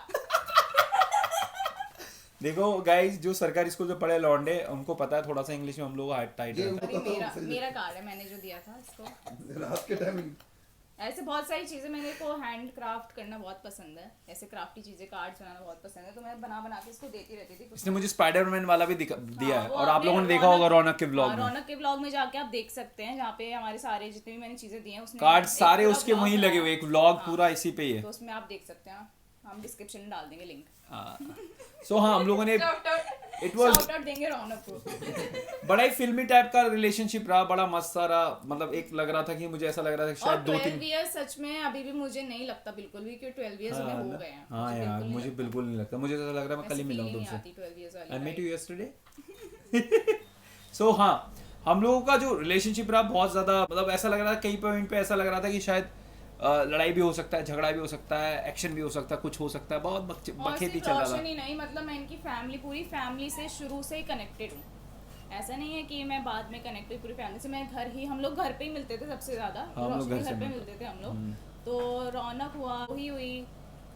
देखो गाइस जो सरकारी स्कूल में पढ़े लौंडे उनको पता है थोड़ा सा इंग्लिश में हम लोग हार्ड टाइट ये है। अरे मेरा कार्ड है, मैंने जो दिया था इसको। रात के टाइम ऐसे बहुत सारी चीजें, मेरे को हैंड क्राफ्ट करना बहुत पसंद है, ऐसे क्राफ्टी चीजें कार्ड्स बनाना बहुत पसंद है, तो मैं बना बना के इसको देती रहती थी। इसने मुझे स्पाइडरमैन वाला भी दिया है वो और आप आपने लोगों ने देखा होगा रौनक के ब्लॉग में। रौनक के ब्लॉग में जाके आप देख सकते हैं, जहाँ पे हमारे सारे जितने भी मैंने चीजें दी हैं उसने कार्ड एक सारे पूरा उसके blog वहीं लगे बनाया। हुए, एक व्लॉग हाँ। पूरा इसी पे ही है। तो उसमें आप देख सकते हैं, हम डिस्क्रिप्शन में डाल देंगे लिंक। सो हाँ हम लोगों ने इट वाज शाउट आउट देंगे रौनक को। बड़ा ही फिल्मी टाइप का रिलेशनशिप रहा, बड़ा मस्त सा रहा। मतलब एक लग रहा था कि मुझे ऐसा लग रहा था कि शायद और 2-3 12 इयर्स सच में अभी भी मुझे नहीं लगता बिल्कुल भी कि 12 इयर्स हमें हो गए हैं। हाँ यार मुझे बिल्कुल नहीं लगता, मुझे ऐसा लग रहा है मैं कल ही मिला हूँ तुमसे। 12 इयर्स वाली आई मेट यू यस्टरडे। सो हाँ हम लोगों का जो रिलेशनशिप रहा बहुत ज्यादा, मतलब ऐसा लग रहा था कई पॉइंट पे ऐसा लग रहा था कि शायद लड़ाई भी हो सकता है, झगड़ा भी हो सकता है, एक्शन भी हो सकता है, कुछ हो सकता है, बहुत बखेती चल रहा था। ही नहीं, मतलब मैं इनकी फैमिली, पूरी फैमिली से शुरू से ही कनेक्टेड हूँ। ऐसा नहीं है कि मैं बाद में कनेक्ट हुई पूरी फैमिली से। मैं हम लोग घर पे ही मिलते थे सबसे ज्यादा। हम लोग रोशनी घर से पे मिलते मिलते थे हम लोग। तो रौनक हुआ, वही हुई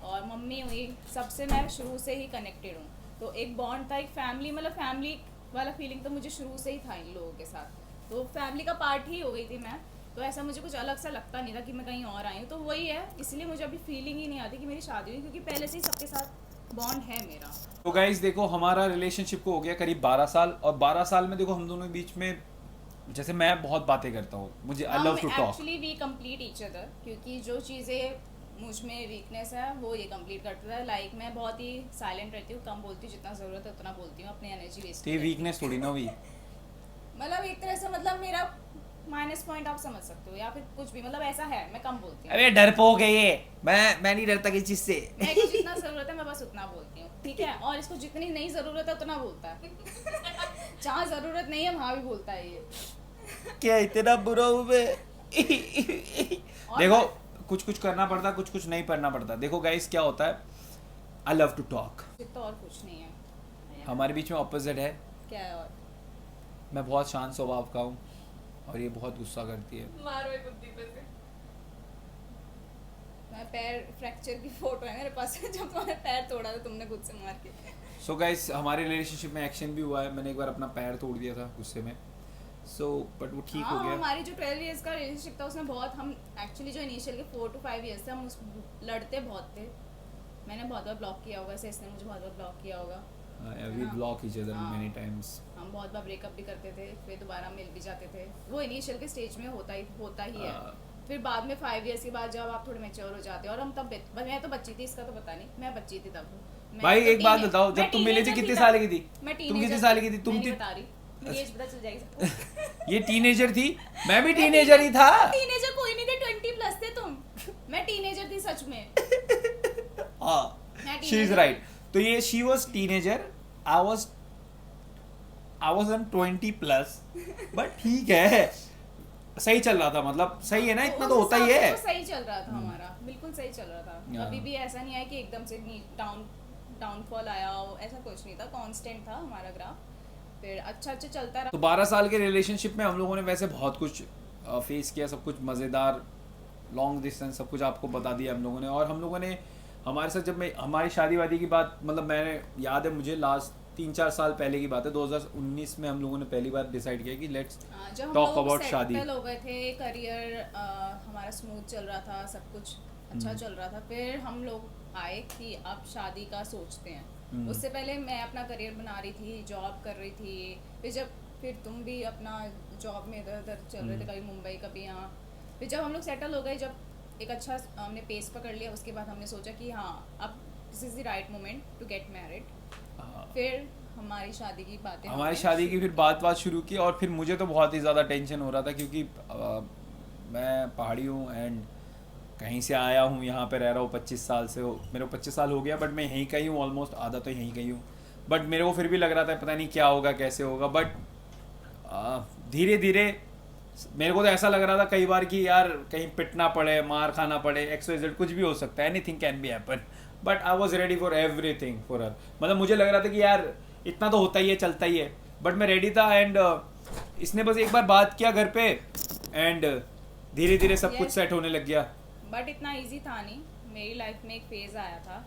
और मम्मी हुई, सबसे मैं शुरू से ही कनेक्टेड हूँ। तो एक बॉन्ड था, एक फैमिली, मतलब फैमिली वाला फीलिंग तो मुझे शुरू से ही था इन लोगों के साथ। तो फैमिली का पार्ट ही हो गई थी मैं। तो ऐसा मुझे कुछ अलग सा लगता नहीं था कि मैं कहीं और आई हूँ। तो वही है, इसलिए मुझे अभी फीलिंग ही नहीं आती कि मेरी शादी हुई, क्योंकि पहले से ही सबके साथ बॉन्ड है मेरा। तो गाइस देखो हमारा रिलेशनशिप को हो गया करीब 12 साल, और 12 साल में देखो हम दोनों के बीच में, जैसे मैं बहुत बातें करता हूँ, मुझे I love to talk. Actually we complete each other, क्योंकि जो चीज़ें मुझ में वीकनेस है वो ये कंप्लीट करता है। लाइक मैं बहुत ही साइलेंट रहती हूँ, कम बोलती हूँ, जितना ज़रूरत है उतना बोलती हूँ, अपनी एनर्जी वेस्ट। ये वीकनेस थोड़ी ना हुई। मतलब एक तरह से, मतलब मेरा माइनस पॉइंट आप समझ सकते हो, या फिर कुछ भी, मतलब ऐसा है, मैं कम बोलती हूँ। अबे डरपोक है ये, मैं नहीं डरता किसी चीज से। मैं को जितना ज़रूरत है मैं बस उतना बोलती हूँ, ठीक है। और इसको जितनी नहीं ज़रूरत है उतना बोलता है। जहाँ ज़रूरत नहीं है वहाँ भी बोलता है ये। क्या इतना बुरा हूँ मैं? देखो कुछ कुछ करना पड़ता, कुछ कुछ नहीं करना पड़ता। देखो गाइस क्या होता है, आई लव टू टॉक। तो और कुछ नहीं है हमारे बीच में ऑपोजिट है। क्या है। और मैं बहुत शांत स्वभाव का हूँ और ये बहुत गुस्सा करती है। मारो एक बुद्धि पे से। मैं पैर फ्रैक्चर की फोटो है मेरे पास, जब तुम्हारा पैर तोड़ा था तुमने खुद से मार के। सो गाइस हमारे रिलेशनशिप में एक्शन भी हुआ है। मैंने एक बार अपना पैर तोड़ दिया था गुस्से में। बट वो ठीक हो हाँ, गया। हमारी जो 12 इयर्स का रिलेशनशिप था उसमें बहुत, हम एक्चुअली जो इनिशियल के 4 to 5 इयर्स थे हम लड़ते बहुत थे। मैंने बहुत बार ब्लॉक किया होगा, ऐसे इसने मुझे बहुत बार ब्लॉक किया होगा। V block each other many times. हम बहुत बार ब्रेकअप भी करते थे, फिर दोबारा मिल भी जाते थे। वो इनिशियल के स्टेज में होता ही है। फिर बाद में 5 इयर्स के बाद जब आप थोड़े मैच्योर हो जाते हो, और हम तब, मैं तो बच्ची थी, इसका तो पता नहीं, मैं बच्ची थी तब। भाई एक बात बताओ, जब तुम मिली थी कितने साल की थी? तुम कितने साल की थी? तुम थी, बता रही, मेरी एज पता चल जाएगी सबको। ये टीनेजर थी, मैं भी टीनेजर ही था। टीनेजर कोई नहीं थे, 20 प्लस थे तुम। मैं टीनेजर थी सच में। हाँ शी इज राइट। तो ये she was teenager, I was on 20 plus. But ठीक है, सही चल रहा था, मतलब सही है ना, इतना तो होता ही है। सही चल रहा था हमारा, बिल्कुल सही चल रहा था। हाँ। अभी भी ऐसा नहीं है कि एकदम से डाउन डाउनफॉल आया हो, ऐसा कुछ नहीं था, कांस्टेंट था हमारा ग्राफ। फिर अच्छा चलता रहा। तो 12 साल के रिलेशनशिप में हम लोगों ने वैसे बहुत कुछ फेस किया, सब कुछ मज़ेदार, लॉन्ग डिस्टेंस, सब कुछ आपको बता दिया हम लोगों ने। और हम लोगों ने हमारे साथ जब मैं हमारी शादी वादी की बात, मतलब मैंने याद है मुझे लास्ट 3-4 साल पहले की बात है, 2019 में हम लोगों ने पहली बार डिसाइड किया कि लेट्स जब टॉक हम लोग अबाउट शादी। सेटल हो गए थे, करियर हमारा स्मूथ चल रहा था, सब कुछ अच्छा चल रहा था, फिर हम लोग आए कि अब शादी का सोचते हैं। उससे पहले मैं अपना करियर बना रही थी, जॉब कर रही थी, फिर तुम भी अपना जॉब में इधर उधर चल रहे थे, कभी मुंबई कभी यहाँ। फिर जब हम लोग सेटल हो गए, जब एक अच्छा हमने पेस पकड़ लिया, उसके बाद हमने सोचा कि हाँ अब this is the right moment to get married. फिर हमारी शादी की बातें, हमारी शादी की फिर बात शुरू की। और फिर मुझे तो बहुत ही ज़्यादा टेंशन हो रहा था क्योंकि मैं पहाड़ी हूँ एंड कहीं से आया हूँ, यहाँ पे रह रहा हूँ 25 साल से, मेरे को 25 साल हो गया, बट मैं यहीं का ही हूँ, ऑलमोस्ट आधा तो यहीं का ही हूँ। बट मेरे को फिर भी लग रहा था पता नहीं क्या होगा, कैसे होगा। बट धीरे धीरे मेरे को तो ऐसा लग रहा था कई बार कि यार कहीं पिटना पड़े, मार खाना पड़े, XYZ कुछ भी हो सकता है, anything can be happen. But I was ready for everything for her. मतलब मुझे लग रहा था कि यार इतना तो होता ही है, चलता ही है, बट मैं रेडी था। एंड इसने बस एक बार बात किया घर पे एंड धीरे धीरे सब कुछ सेट होने लग गया। बट इतना इजी था नहीं। मेरी लाइफ में एक फेज आया था,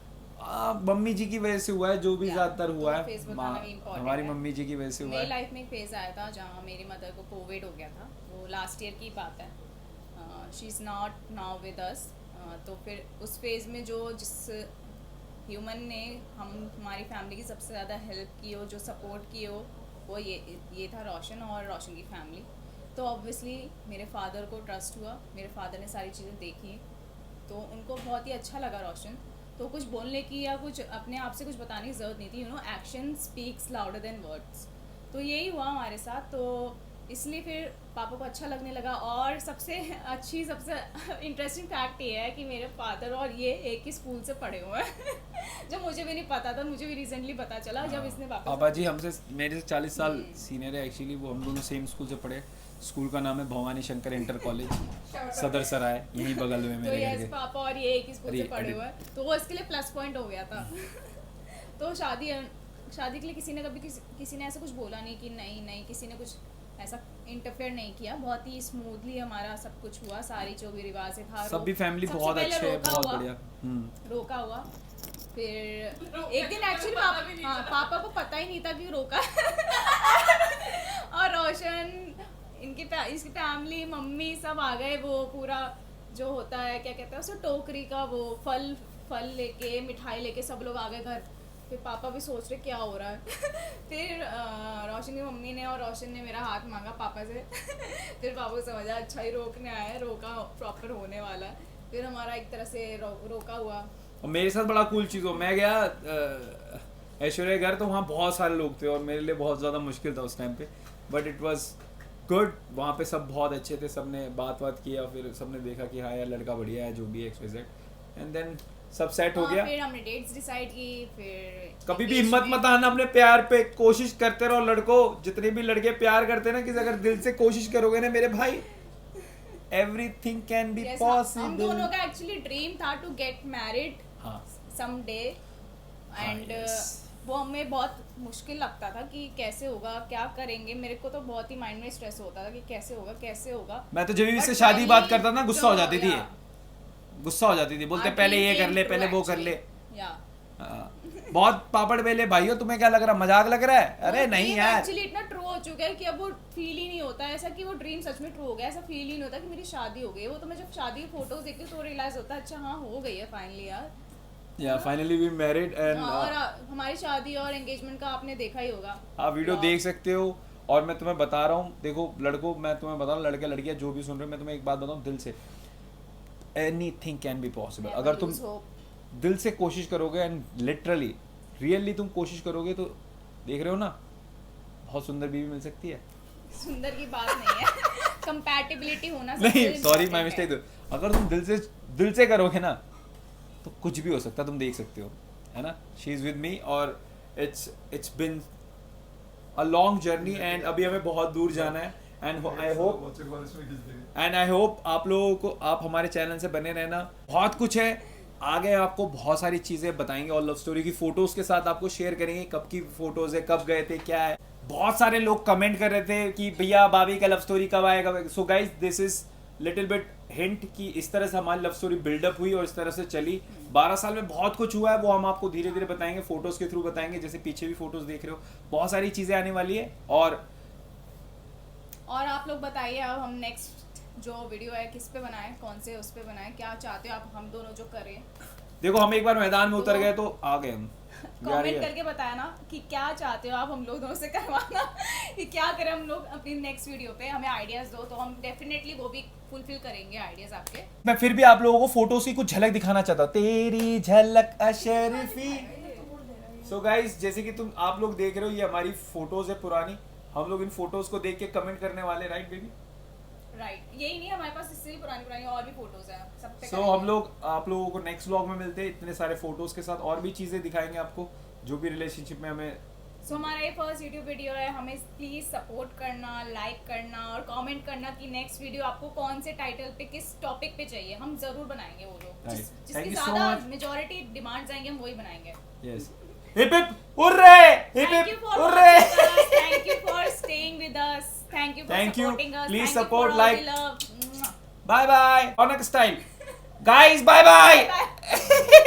मम्मी जी की वजह से हुआ है, जो भी ज्यादातर हुआ है, फेज बताना भी important हमारी है। मम्मी जी की वजह से हुआ मेरी है। लाइफ में एक फेज आया था जहाँ मेरी मदर को कोविड हो गया था, वो लास्ट ईयर की बात है। She is not now with us. तो फिर उस फेज में जिस ह्यूमन ने हमारी फैमिली की सबसे ज़्यादा हेल्प की हो, जो सपोर्ट की हो, वो ये था रोशन और रोशन की फैमिली। तो ऑब्वियसली मेरे फादर को ट्रस्ट हुआ, मेरे फादर ने सारी चीज़ें देखी, तो उनको बहुत ही अच्छा लगा रोशन। तो कुछ बोलने की या कुछ अपने आप से कुछ बताने की ज़रूरत नहीं थी, action speaks louder than words. तो यही हुआ हमारे साथ। तो इसलिए फिर पापा को अच्छा लगने लगा। और सबसे इंटरेस्टिंग फैक्ट ये है कि मेरे फादर और ये एक ही स्कूल से पढ़े हुए हैं जो मुझे भी नहीं पता था, मुझे भी रिसेंटली पता चला जब इसने पापा जी हमसे मेरे से 40 साल सीनियर है एक्चुअली। वो हम दोनों सेम स्कूल से पढ़े। स्कूल का नाम है भवानी शंकर इंटर कॉलेज, सदर सराय, यहीं बगल में मेरे घर के। पापा और ये एक ही स्कूल से पढ़े हुए हैं, तो वो इसके लिए प्लस पॉइंट हो गया था। तो शादी के लिए किसी ने ऐसा कुछ बोला नहीं कि नहीं, किसी ने कुछ ऐसा इंटरफेयर नहीं किया। बहुत ही स्मूथली हमारा सब कुछ हुआ, सारी जो भी रिवाज था। सब भी फैमिली बहुत अच्छे है, बहुत बढ़िया। रोका हुआ। फिर एक दिन एक्चुअली पापा को पता ही नहीं था कि रोका और रोशन इसकी फैमिली, मम्मी सब आ गए। वो पूरा जो होता है क्या कहते हैं उसे, टोकरी का वो फल लेके, मिठाई लेके सब लोग आ गए घर। फिर पापा भी सोच रहे क्या हो रहा है फिर रोशन की मम्मी ने और रोशन ने मेरा हाथ मांगा पापा से फिर पापा को समझा अच्छा ही रोकने आया है, रोका प्रॉपर होने वाला है। फिर हमारा एक तरह से रोका हुआ। और मेरे साथ बड़ा कूल चीज़ हो, मैं गया ऐश्वर्या घर, तो वहाँ बहुत सारे लोग थे और मेरे लिए बहुत ज़्यादा मुश्किल था उस टाइम पे, बट इट वाज गुड। वहाँ पे सब बहुत अच्छे थे, सब ने बात किया, फिर सबने देखा कि हाँ यार लड़का बढ़िया है, जो भी है XYZ, एंड देन सब सेट हो गया। फिर हमने डेट्स डिसाइड की। फिर कभी भी हिम्मत मत आना अपने प्यार पे, कोशिश करते रहो लड़कों। जितने भी लड़के प्यार करते हैं ना, कि अगर दिल से कोशिश करोगे ना मेरे भाई, एवरीथिंग कैन बी पॉसिबल। हम दोनों का एक्चुअली ड्रीम था to get married someday, and वो हमें बहुत मुश्किल लगता था कि कैसे होगा, क्या करेंगे। मेरे को तो बहुत ही माइंड में स्ट्रेस होता था कि कैसे होगा। मैं तो जब भी इससे शादी बात करता ना, गुस्सा हो जाती थी, बोलते पहले ये कर ले, पहले वो कर ले। बहुत पापड़ बेले भाइयों, तुम्हें क्या लग रहा, मजाक लग रहा है? अरे नहीं यार, एक्चुअली इतना ट्रू हो चुका है कि अब वो फील ही नहीं होता ऐसा कि वो ड्रीम सच में ट्रू हो गया। ऐसा फील ही नहीं होता कि मेरी शादी हो गई। वो तो मैं जब शादी की फोटोज देखती हूँ तो रियलाइज होता है अच्छा हाँ हो गई है फाइनली यार। फाइनली वी मैरिड एंड और हमारी शादी और एंगेजमेंट का आपने देखा ही होगा, आप वीडियो देख सकते हो। और मैं तुम्हें बता रहा हूँ, देखो लड़कों, मैं तुम्हें बता रहा हूँ, लड़के लड़कियाँ जो भी सुन रहे हो, मैं तुम्हें एक बात बताऊँ दिल से, एनीथिंग कैन बी पॉसिबल। अगर तुम दिल से कोशिश करोगे एंड लिटरली रियली तुम कोशिश करोगे, तो देख रहे हो ना, बहुत सुंदर बीवी मिल सकती है। सुंदर की बात नहीं है, कंपैटिबिलिटी होना नहीं, सॉरी माय मिस्टेक। अगर तुम दिल से करोगे ना तो कुछ भी हो सकता है, तुम देख सकते हो, है ना। शी इज विद मी और it's been a long journey and अभी हमें बहुत दूर जाना है। एंड आई होप आप लोगों को, आप हमारे चैनल से बने रहना। बहुत कुछ है आगे आपको बहुत सारी चीजें बताएंगे और लव स्टोरी की फोटोज के साथ आपको शेयर करेंगे, कब की फोटोज है, कब गए थे, क्या है। बहुत सारे लोग कमेंट कर रहे थे कि भैया भाभी का लव स्टोरी कब आएगा। So guys this is little bit hint कि इस तरह से हमारी लव स्टोरी बिल्डअप हुई और इस तरह से चली। 12 साल में बहुत कुछ हुआ है, वो हम आपको धीरे धीरे बताएंगे, फोटोज के थ्रू बताएंगे। जैसे पीछे भी फोटोज देख रहे हो, बहुत सारी चीजें आने वाली है। और आप लोग बताइए अब हम नेक्स्ट जो वीडियो है किस पे बनाएं, कौन से उस पे बनाएं, क्या चाहते हो आप हम दोनों जो करें। देखो हम एक बार मैदान में उतर गए तो आ गए हम। कमेंट करके बताया ना कि क्या चाहते हो आप हम लोग दोनों से करवाना कि क्या करें हम लोग अपनी नेक्स्ट वीडियो पे, हमें आइडियाज दो तो हम डेफिनेटली वो भी फुलफिल करेंगे आइडियाज आपके। मैं फिर भी आप लोगों को फोटोज की कुछ झलक दिखाना चाहता हूँ, तेरी झलक अशरफी। सो गाइस जैसे कि आप लोग देख रहे हो, ये हमारी फोटोज है पुरानी। हम लोग इन फोटोज को देख के कमेंट करने वाले, राइट बेबी? राइट, यही नहीं हमारे पास इससे भी पुरानी और भी फोटोज हैं सब पे। सो हम लोग आप लोगों को नेक्स्ट व्लॉग में मिलते हैं इतने सारे फोटोज के साथ, और भी चीजें दिखाएंगे आपको जो भी रिलेशनशिप में हमें। सो हमारा ये फर्स्ट यूट्यूब वीडियो है, हमें प्लीज सपोर्ट करना, लाइक करना और कमेंट करना कि नेक्स्ट वीडियो आपको कौन से टाइटल पे, किस टॉपिक पे चाहिए, हम जरूर बनाएंगे वो लोग। Right. जिसकी Thank you so ज्यादा much. मेजॉरिटी डिमांड्स आएंगे हम वही बनाएंगे। Yes, hip hip hurray, hip Thank you hip for hurray. watching us. Thank you for staying with us. Thank you for Thank you. supporting us. Please Thank you support, for all like. the love. Bye bye, ऑनक style guys, bye bye. Bye.